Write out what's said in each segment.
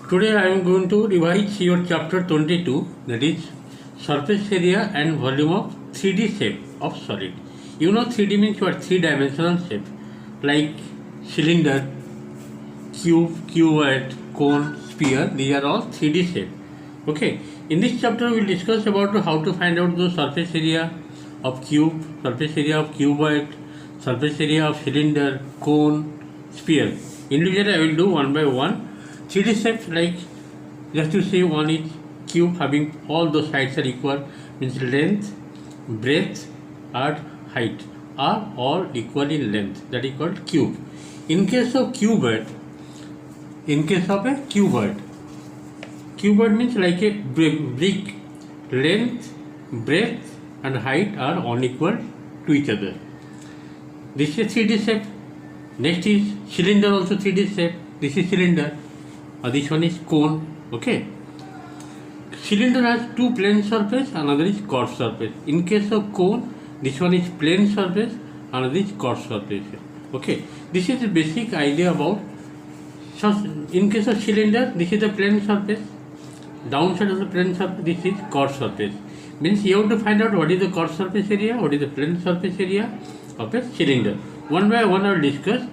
Today I am going to revise your chapter 22, that is surface area and volume of 3D shape of solid. You know 3D means what? Three-dimensional shape like cylinder, cube, cuboid, cone, sphere. These are all 3D shape. Okay. In this chapter we will discuss about how to find out the surface area of cube, surface area of cuboid, surface area of cylinder, cone, sphere. Individually I will do one by one. 3D shapes like, just to see, one is cube having all those sides are equal, means length, breadth and height are all equal in length, that is called cube. In case of cuboid, cuboid means like a brick, length, breadth and height are unequal to each other. This is 3D shape. Next is cylinder, also 3D shape. This is cylinder. This one is cone. Okay. Cylinder has two plane surface, another is curved surface. In case of cone, this one is plane surface, another is curved surface. Okay. This is the basic idea about. So in case of cylinder, this is the plane surface. Downside of the plane surface, this is curved surface. Means you have to find out what is the curved surface area, what is the plane surface area of a cylinder. One by one I will discuss.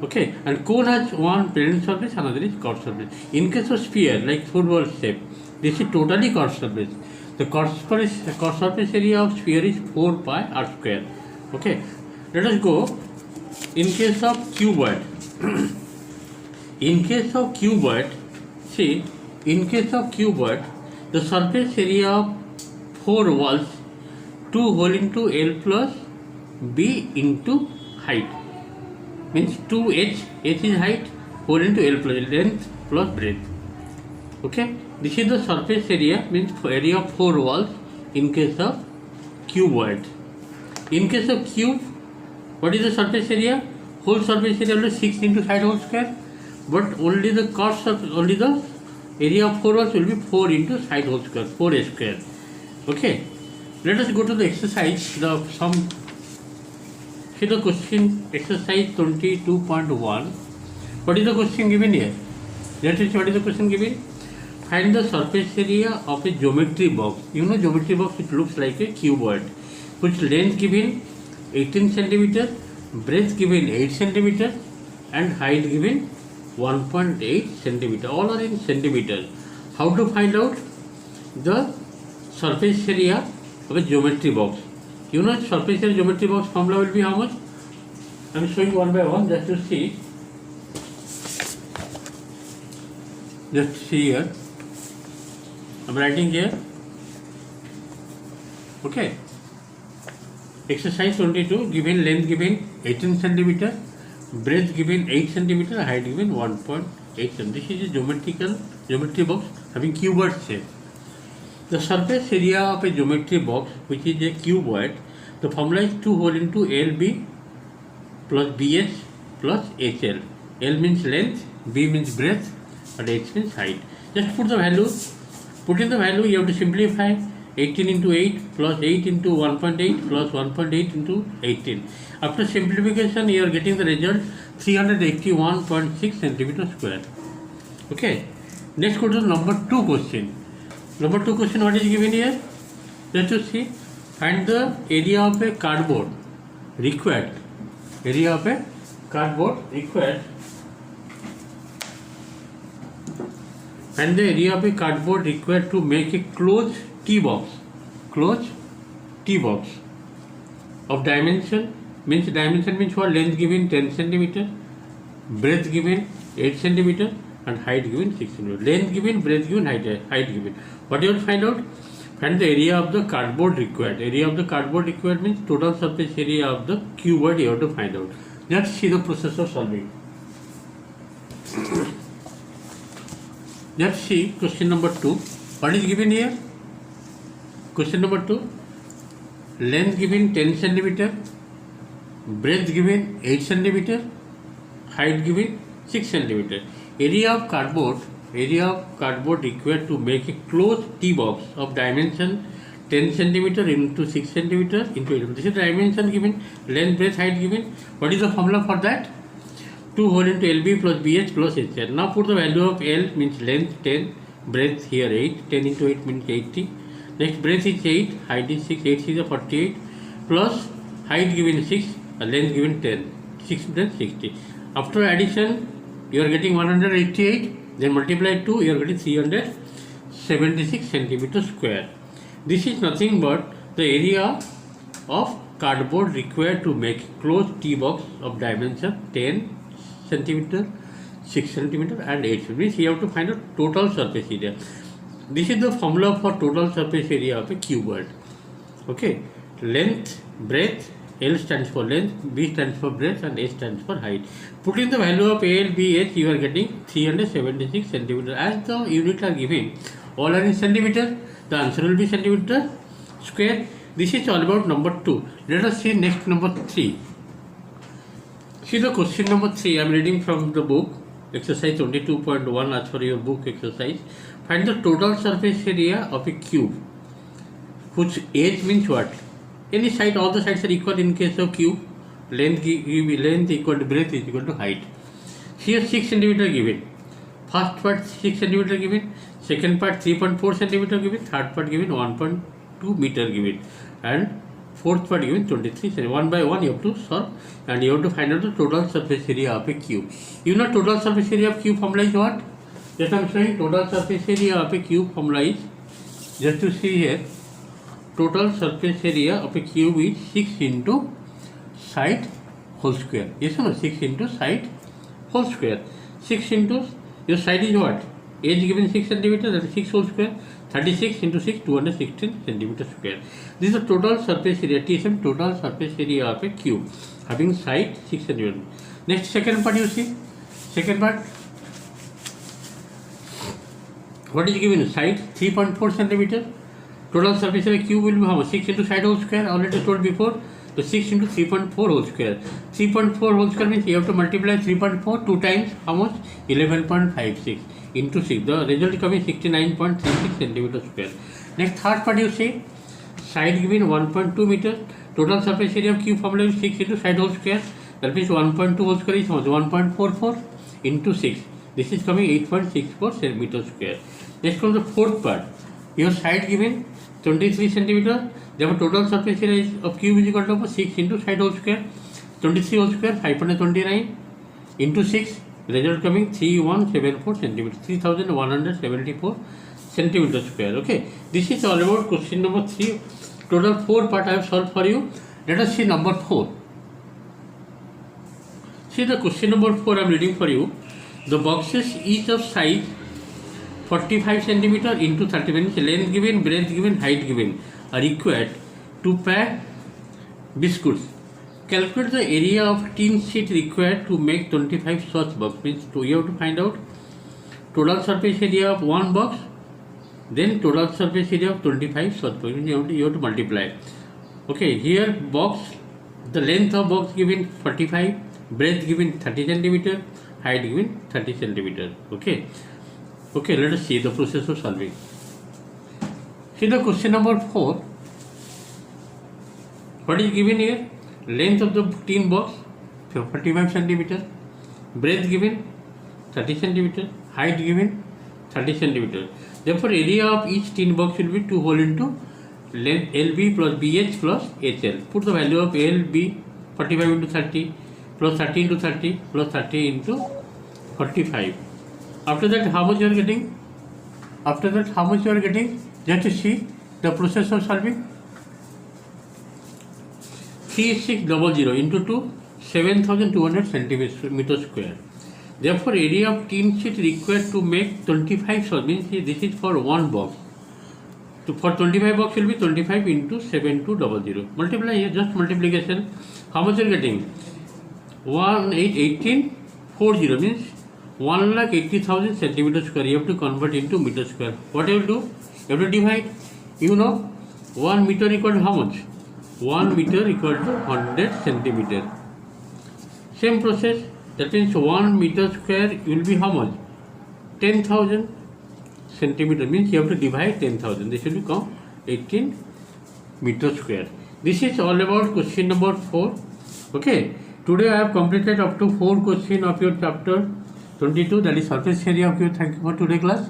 Okay, and cone has one plane surface, another is curved surface. In case of sphere, like football shape, this is totally curved surface. The curved surface area of sphere is 4 pi r square. Okay, let us go. In case of cuboid, see, in case of cuboid, the surface area of 4 walls, 2 whole into L plus B into height. Means 2h, h is height, 4 into L plus length plus breadth. Okay, this is the surface area, means area of 4 walls in case of cuboid. In case of cube, what is the surface area? Whole surface area will be 6 into side whole square, but only the curved surface, only the area of 4 walls will be 4 into side whole square, 4a square. Okay, let us go to the exercise. See the question, exercise 22.1. What is the question given here? Let us see what is the question given. Find the surface area of a geometry box. You know geometry box, it looks like a cuboid, which length given 18 cm, breadth given 8 cm and height given 1.8 cm. All are in centimeters. How to find out the surface area of a geometry box? You know surface area geometry box formula will be how much? I am showing one by one just to see. Just see here. I am writing here. Okay. Exercise 22, given length given 18 cm, breadth given 8 cm, height given 1.8 cm. This is a geometry box having cuboid shape. The surface area of a geometry box, which is a cuboid, the formula is 2 whole into LB plus BH plus HL. L means length, B means breadth and H means height. Just put the value. Put in the value, you have to simplify. 18 into 8 plus 8 into 1.8 plus 1.8 into 18. After simplification, you are getting the result 381.6 centimeter square. Okay. Next go to number 2 question. Number 2 question, what is given here? Let us see. Find the area of a cardboard required. Area of a cardboard required. Find the area of a cardboard required to make a closed T box. Closed T box of dimension means what? Length given 10 cm, breadth given 8 cm and height given 6 cm. Length given, breadth given, height given. What you will find out? Find the area of the cardboard required. Area of the cardboard required means total surface area of the cuboid you have to find out. Let's see the process of solving. Let's see question number 2. What is given here? Question number 2. Length given 10 cm, breadth given 8 cm, height given 6 cm. Area of cardboard required to make a closed T box of dimension 10 cm into 6 cm into 8. This is dimension given, length, breadth, height given. What is the formula for that? 2 whole into LB plus BH plus HL. Now put the value of L means length 10, breadth here 8, 10 into 8 means 80. Next breadth is 8, height is 6, 8 is 48 plus height given 6, length given 10, 6 then 60. After addition you are getting 188, then multiply 2 you are getting 376 centimeters square. This is nothing but the area of cardboard required to make closed tea box of dimension 10 centimeter, 6 centimeter and 8 centimeter. Means you have to find out total surface area. This is the formula for total surface area of a cuboid. Okay, length, breadth, L stands for length, B stands for breadth and H stands for height. Putting the value of A, L, B, H, you are getting 376 centimeter. As the units are given, all are in centimeter, the answer will be centimeter square. This is all about number 2. Let us see next number 3. See the question number 3. I am reading from the book, exercise 22.1 as per your book exercise. Find the total surface area of a cube, whose edge means what? Any side, all the sides are equal in case of cube. Length equal to breadth is equal to height. Here 6 centimeter given. First part 6 centimeter given. Second part 3.4 centimeter given. Third part given 1.2 meter given. And fourth part given 23 centimeter. One by one you have to solve and you have to find out the total surface area of a cube. You know total surface area of cube formula is what? Just I am showing total surface area of a cube formula is, just to see here, total surface area of a cube is 6 into side whole square. Yes or no? 6 into side whole square. 6 into, your side is what? Edge given 6 centimeter, that is 6 whole square. 36 into 6, 216 centimeter square. This is the total surface area, TSM, total surface area of a cube having side 6 centimeter. Next, second part you see. Second part, what is given? Side 3.4 centimeter. Total surface area cube will be how much? 6 into side whole square, already told before. So 6 into 3.4 whole square. 3.4 whole square means you have to multiply 3.4 2 times how much? 11.56 into 6. The result coming 69.36 centimeter square. Next, third part you see. Side given 1.2 meter. Total surface area of cube formula is 6 into side whole square. That means 1.2 whole square is how much? 1.44 into 6. This is coming 8.64 centimeter square. Next, from the fourth part, your side given 23 centimeter. Therefore, total surface area of cube is equal to 6 into side whole square. 23 whole square 529 into 6. Result coming 3174 centimeter. 3174 centimeter square. Okay. This is all about question number 3. Total 4 part I have solved for you. Let us see number 4. See the question number 4 I am reading for you. The boxes each of size 45 centimeter into 30 minutes, length given, breadth given, height given are required to pack biscuits. Calculate the area of tin sheet required to make 25 such box. Means you have to find out total surface area of one box, then total surface area of 25 such box. You have to multiply. Okay, here box, the length of box given 45, breadth given 30 centimeter, height given 30 centimeter. Okay. Okay, let us see the process of solving. See the question number 4. What is given here? Length of the tin box 45 centimeter, breadth given 30 centimeter, height given 30 centimeter. Therefore, area of each tin box will be 2 whole into length LB plus BH plus HL. Put the value of LB 45 into 30 plus 30 into 30 plus 30 into 45. After that, how much you are getting? After that, how much you are getting? Just see the process of solving. 3600 into 2, 7200 centimeter square. Therefore, area of tin sheet required to make 25 solve means this is for one box. So for 25 box will be 25 into 7200. Multiply here, just multiplication. How much you are getting? 1840 means 1,80,000 centimeter square. You have to convert into meter square. What you will do? You have to divide. You know, 1 meter equal to how much? 1 meter equal to 100 centimeter. Same process. That means 1 meter square will be how much? 10,000 centimeter. Means you have to divide 10,000. This will become 18 meter square. This is all about question number 4. Okay. Today I have completed up to 4 questions of your chapter 22, that is surface area of your. Thank you for today class.